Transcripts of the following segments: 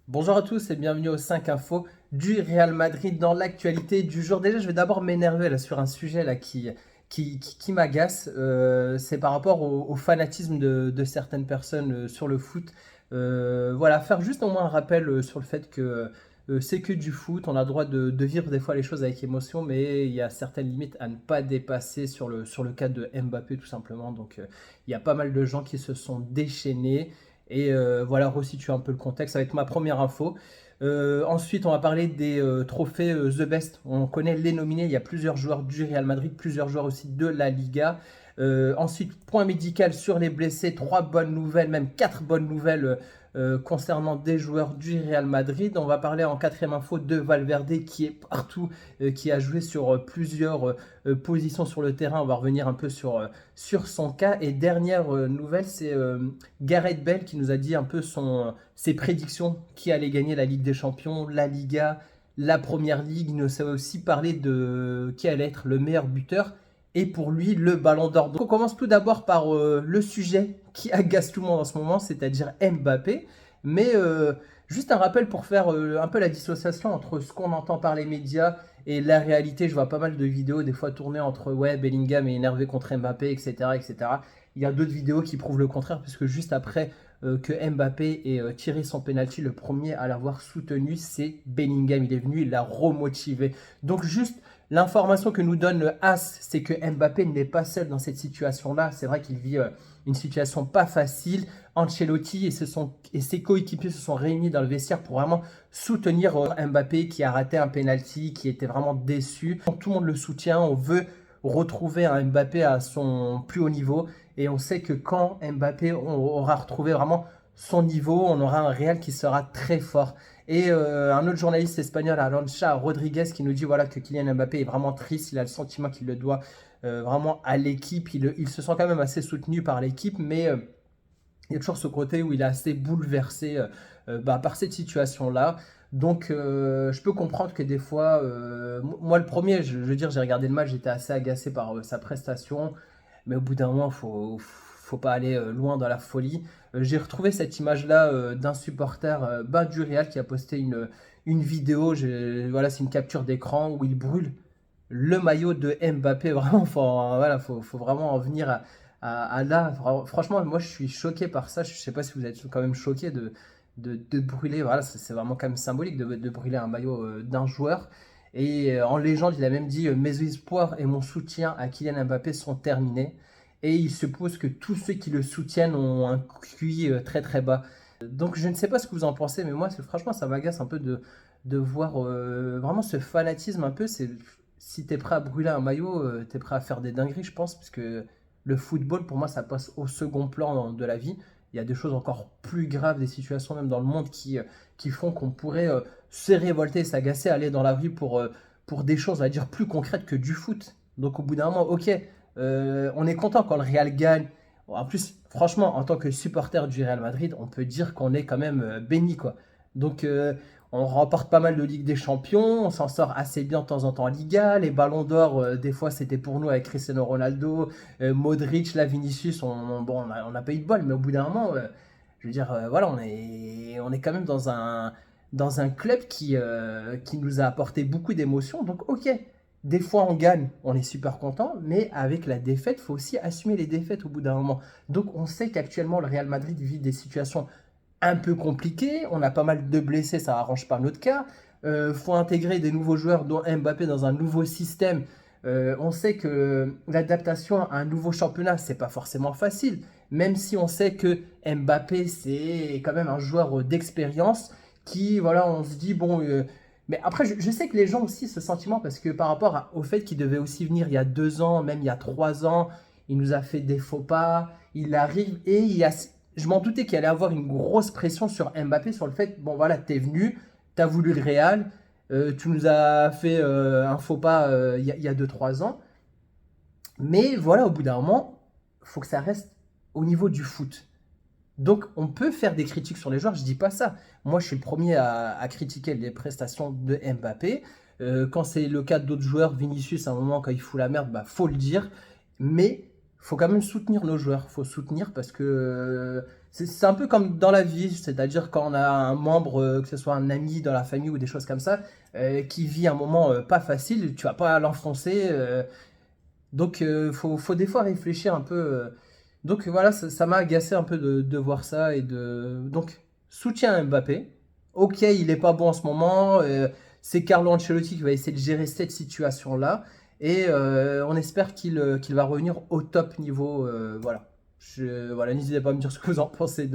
Bonjour à tous et bienvenue aux 5 infos du Real Madrid dans l'actualité du jour. Déjà, je vais d'abord m'énerver là sur un sujet là qui m'agace. C'est par rapport au fanatisme de certaines personnes sur le foot. Voilà, faire juste au moins un rappel sur le fait que c'est que du foot. On a le droit de vivre des fois les choses avec émotion, mais il y a certaines limites à ne pas dépasser sur le cas de Mbappé tout simplement. Donc, il y a pas mal de gens qui se sont déchaînés. Et voilà, resituer un peu le contexte, ça va être ma première info. Ensuite, on va parler des trophées The Best. On connaît les nominés, il y a plusieurs joueurs du Real Madrid, plusieurs joueurs aussi de la Liga. Ensuite, point médical sur les blessés, 3 bonnes nouvelles, même 4 bonnes nouvelles concernant des joueurs du Real Madrid. On va parler en quatrième info de Valverde qui est partout, qui a joué sur plusieurs positions sur le terrain. On va revenir un peu sur son cas. Et dernière nouvelle, c'est Gareth Bale qui nous a dit un peu ses prédictions qui allait gagner la Ligue des Champions, la Liga, la Première Ligue. Il nous a aussi parlé de qui allait être le meilleur buteur et pour lui le Ballon d'Or. Donc on commence tout d'abord par le sujet qui agace tout le monde en ce moment, c'est-à-dire Mbappé. Mais juste un rappel pour faire un peu la dissociation entre ce qu'on entend par les médias et la réalité. Je vois pas mal de vidéos des fois tournées entre ouais, Bellingham est énervé contre Mbappé, etc. etc. Il y a d'autres vidéos qui prouvent le contraire, puisque juste après que Mbappé ait tiré son penalty, le premier à l'avoir soutenu, c'est Bellingham. Il est venu, il l'a remotivé. Donc juste l'information que nous donne le AS, c'est que Mbappé n'est pas seul dans cette situation-là. C'est vrai qu'il vit une situation pas facile. Ancelotti et ses coéquipiers se sont réunis dans le vestiaire pour vraiment soutenir Mbappé qui a raté un penalty, qui était vraiment déçu. Tout le monde le soutient. On veut retrouver un Mbappé à son plus haut niveau. Et on sait que quand Mbappé aura retrouvé vraiment son niveau, on aura un Real qui sera très fort. Et un autre journaliste espagnol, Arancha Rodriguez, qui nous dit voilà, que Kylian Mbappé est vraiment triste. Il a le sentiment qu'il le doit vraiment à l'équipe. Il se sent quand même assez soutenu par l'équipe, mais il y a toujours ce côté où il est assez bouleversé par cette situation-là. Donc, je peux comprendre que des fois, moi le premier, je veux dire, j'ai regardé le match, j'étais assez agacé par sa prestation, mais au bout d'un moment, faut pas aller loin dans la folie. J'ai retrouvé cette image-là d'un supporter du Real qui a posté une vidéo, voilà, c'est une capture d'écran où il brûle le maillot de Mbappé. Vraiment, voilà, faut vraiment en venir à là. Franchement, moi, je suis choqué par ça. Je sais pas si vous êtes quand même choqué de brûler. Voilà, c'est vraiment quand même symbolique de brûler un maillot d'un joueur. Et en légende, il a même dit mes espoirs et mon soutien à Kylian Mbappé sont terminés. Et il suppose que tous ceux qui le soutiennent ont un QI très très bas. Donc je ne sais pas ce que vous en pensez, mais moi, franchement, ça m'agace un peu de voir vraiment ce fanatisme un peu. Si t'es prêt à brûler un maillot, t'es prêt à faire des dingueries, je pense, parce que le football, pour moi, ça passe au second plan de la vie. Il y a des choses encore plus graves, des situations même dans le monde qui font qu'on pourrait se révolter, s'agacer, aller dans la rue pour des choses, on va dire, plus concrètes que du foot. Donc au bout d'un moment, ok, on est content quand le Real gagne. Bon, en plus, franchement, en tant que supporter du Real Madrid, on peut dire qu'on est quand même béni, quoi. Donc on remporte pas mal de Ligue des Champions, on s'en sort assez bien de temps en temps en Liga. Les ballons d'or, des fois, c'était pour nous avec Cristiano Ronaldo, Modric, la Vinicius. Bon, on a pas eu de bol, mais au bout d'un moment, je veux dire, voilà, on est quand même dans un club qui nous a apporté beaucoup d'émotions. Donc, ok, des fois on gagne, on est super content, mais avec la défaite, il faut aussi assumer les défaites au bout d'un moment. Donc, on sait qu'actuellement, le Real Madrid vit des situations un peu compliqué. On a pas mal de blessés, ça arrange pas notre cas. Faut intégrer des nouveaux joueurs, dont Mbappé, dans un nouveau système. On sait que l'adaptation à un nouveau championnat, c'est pas forcément facile. Même si on sait que Mbappé, c'est quand même un joueur d'expérience qui, voilà, on se dit, bon. Mais après, je sais que les gens aussi, ce sentiment, parce que par rapport au fait qu'il devait aussi venir il y a 2 ans, même il y a 3 ans, il nous a fait des faux pas, il arrive et je m'en doutais qu'il allait avoir une grosse pression sur Mbappé sur le fait, bon voilà, t'es venu, t'as voulu le Real, tu nous as fait un faux pas il y a 2 3 ans, mais voilà, au bout d'un moment, il faut que ça reste au niveau du foot. Donc on peut faire des critiques sur les joueurs, je dis pas ça. Moi je suis le premier à critiquer les prestations de Mbappé. Quand c'est le cas d'autres joueurs, Vinicius à un moment quand il fout la merde, bah faut le dire. Mais faut quand même soutenir nos joueurs. Faut soutenir parce que c'est un peu comme dans la vie, c'est-à-dire quand on a un membre, que ce soit un ami dans la famille ou des choses comme ça, qui vit un moment pas facile, tu vas pas l'enfoncer. Donc, faut des fois réfléchir un peu. Donc, voilà, ça m'a agacé un peu de voir ça. Donc, soutien à Mbappé. Ok, il est pas bon en ce moment. C'est Carlo Ancelotti qui va essayer de gérer cette situation-là. Et on espère qu'il va revenir au top niveau. Voilà. Voilà, n'hésitez pas à me dire ce que vous en pensez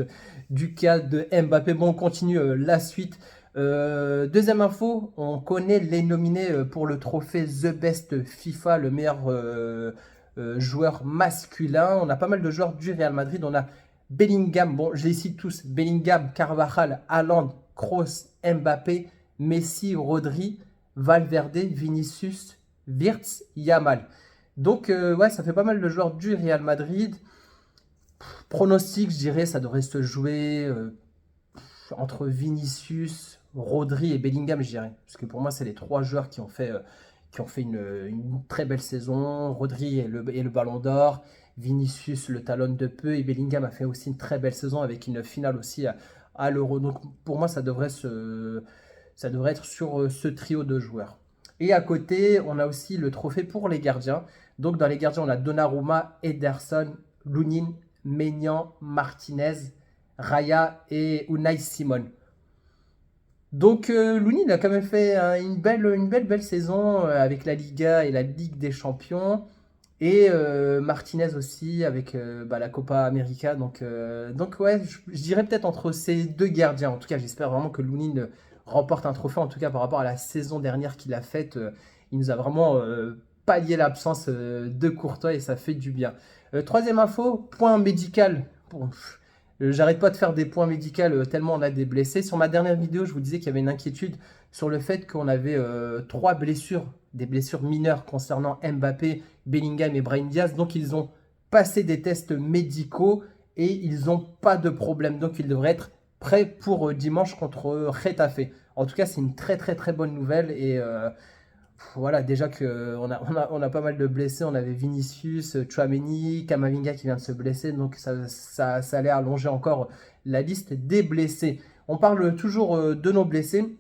du cas de Mbappé. Bon, on continue la suite. Deuxième info, on connaît les nominés pour le trophée The Best FIFA, le meilleur joueur masculin. On a pas mal de joueurs du Real Madrid. On a Bellingham, bon, je les cite tous, Bellingham, Carvajal, Haaland, Kroos, Mbappé, Messi, Rodri, Valverde, Vinicius, Wirtz, Yamal. Donc, ouais, ça fait pas mal de joueurs du Real Madrid. Pronostic, je dirais, ça devrait se jouer entre Vinicius, Rodri et Bellingham, je dirais. Parce que pour moi, c'est les trois joueurs qui ont fait une très belle saison. Rodri et le Ballon d'Or. Vinicius le talonne de peu. Et Bellingham a fait aussi une très belle saison avec une finale aussi à l'Euro. Donc pour moi, ça devrait être sur ce trio de joueurs. Et à côté, on a aussi le trophée pour les gardiens. Donc dans les gardiens, on a Donnarumma, Ederson, Lunin, Maignan, Martinez, Raya et Unai Simon. Donc Lunin a quand même fait une belle saison avec la Liga et la Ligue des Champions. Et Martinez aussi avec la Copa América. Donc ouais, je dirais peut-être entre ces deux gardiens. En tout cas, j'espère vraiment que Lunin remporte un trophée. En tout cas, par rapport à la saison dernière qu'il a faite, il nous a vraiment pallié l'absence de Courtois et ça fait du bien. Troisième info, point médical. Bon, j'arrête pas de faire des points médicaux tellement on a des blessés. Sur ma dernière vidéo, je vous disais qu'il y avait une inquiétude sur le fait qu'on avait trois blessures, des blessures mineures concernant Mbappé, Bellingham et Brahim Diaz. Donc ils ont passé des tests médicaux et ils n'ont pas de problème. Donc ils devraient être prêts pour dimanche contre Getafe. En tout cas, c'est une très très très bonne nouvelle et voilà, déjà qu'on a pas mal de blessés. On avait Vinicius, Tchouaméni, Camavinga qui vient de se blesser. Donc ça allait allonger encore la liste des blessés. On parle toujours de nos blessés.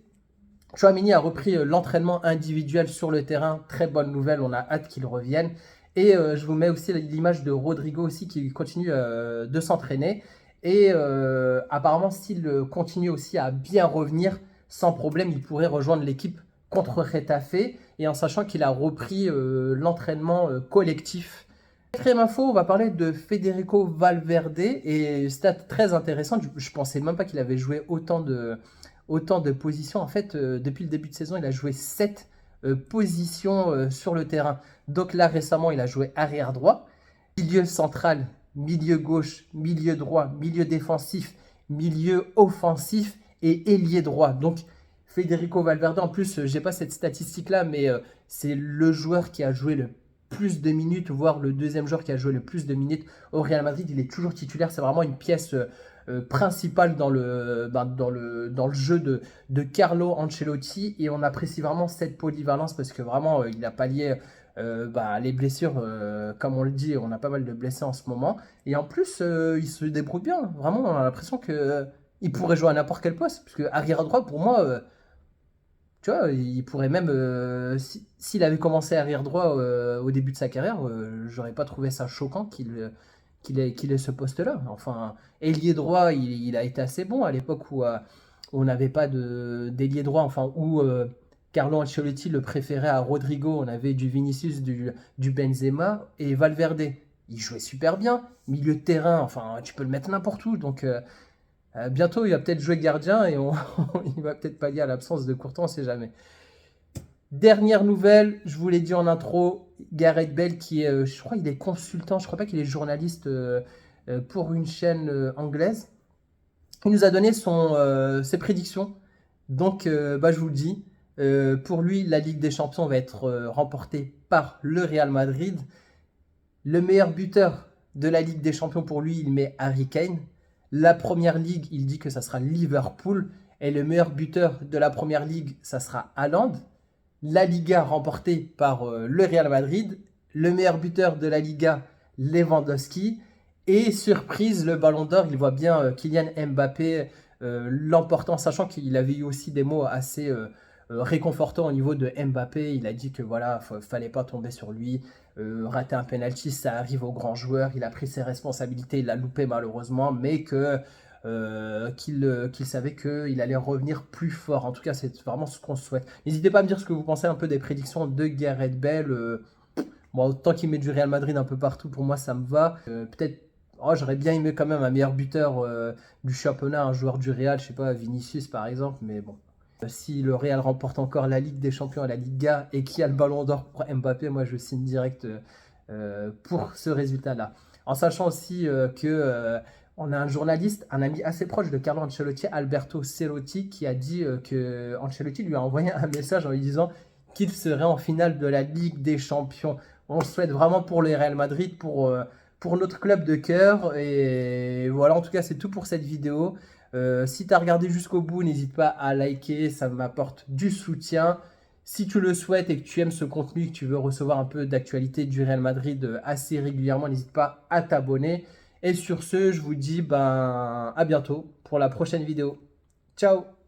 Tchouaméni a repris l'entraînement individuel sur le terrain. Très bonne nouvelle, on a hâte qu'il revienne. Et je vous mets aussi l'image de Rodrigo aussi qui continue de s'entraîner. Et apparemment, s'il continue aussi à bien revenir, sans problème, il pourrait rejoindre l'équipe contre Getafe. Et en sachant qu'il a repris l'entraînement collectif. Quatrième info, on va parler de Federico Valverde. Et stat très intéressant, je ne pensais même pas qu'il avait joué autant de positions. En fait, depuis le début de saison, il a joué 7 positions sur le terrain. Donc là, récemment, il a joué arrière droit, milieu central, milieu gauche, milieu droit, milieu défensif, milieu offensif et ailier droit. Donc, Federico Valverde, en plus, j'ai pas cette statistique-là, mais c'est le joueur qui a joué le plus de minutes, voire le deuxième joueur qui a joué le plus de minutes au Real Madrid. Il est toujours titulaire, c'est vraiment une pièce principal dans le jeu de Carlo Ancelotti et on apprécie vraiment cette polyvalence parce que vraiment il a pallié les blessures comme on le dit, on a pas mal de blessés en ce moment et en plus il se débrouille bien, vraiment on a l'impression que il pourrait jouer à n'importe quel poste parce que arrière droit pour moi tu vois, il pourrait même, s'il avait commencé arrière droit au début de sa carrière, j'aurais pas trouvé ça choquant qu'il ait ce poste-là. Enfin, ailier droit, il a été assez bon à l'époque où on n'avait pas d'ailier droit, enfin, où Carlo Ancelotti le préférait à Rodrigo, on avait du Vinicius, du Benzema et Valverde. Il jouait super bien, milieu de terrain, enfin, tu peux le mettre n'importe où, donc bientôt, il va peut-être jouer gardien et il va peut-être pallier à l'absence de Courtois, on ne sait jamais. Dernière nouvelle, je vous l'ai dit en intro, Gareth Bale qui est, je crois qu'il est consultant, je crois pas qu'il est journaliste pour une chaîne anglaise. Il nous a donné ses prédictions. Donc, je vous le dis, pour lui, la Ligue des Champions va être remportée par le Real Madrid. Le meilleur buteur de la Ligue des Champions pour lui, il met Harry Kane. La Première Ligue, il dit que ça sera Liverpool. Et le meilleur buteur de la Première Ligue, ça sera Haaland. La Liga remportée par le Real Madrid. Le meilleur buteur de la Liga, Lewandowski. Et surprise, le Ballon d'Or, il voit bien Kylian Mbappé l'emportant, sachant qu'il avait eu aussi des mots assez réconfortants au niveau de Mbappé. Il a dit que voilà, fallait pas tomber sur lui, rater un penalty, ça arrive aux grands joueurs. Il a pris ses responsabilités, il l'a loupé malheureusement, mais qu'il savait qu'il allait revenir plus fort. En tout cas, c'est vraiment ce qu'on souhaite. N'hésitez pas à me dire ce que vous pensez un peu des prédictions de Gareth Bale. Bon, autant qu'il met du Real Madrid un peu partout, pour moi, ça me va. Peut-être, oh, j'aurais bien aimé quand même un meilleur buteur du championnat, un joueur du Real, je sais pas, Vinicius par exemple, mais bon. Si le Real remporte encore la Ligue des Champions et la Liga et qu'il y a le Ballon d'Or pour Mbappé, moi je signe direct pour ce résultat-là. En sachant aussi on a un journaliste, un ami assez proche de Carlo Ancelotti, Alberto Celotti, qui a dit que Ancelotti lui a envoyé un message en lui disant qu'il serait en finale de la Ligue des Champions. On le souhaite vraiment pour le Real Madrid, pour notre club de cœur. Et voilà, en tout cas, c'est tout pour cette vidéo. Si tu as regardé jusqu'au bout, n'hésite pas à liker, ça m'apporte du soutien. Si tu le souhaites et que tu aimes ce contenu, que tu veux recevoir un peu d'actualité du Real Madrid assez régulièrement, n'hésite pas à t'abonner. Et sur ce, je vous dis à bientôt pour la prochaine vidéo. Ciao!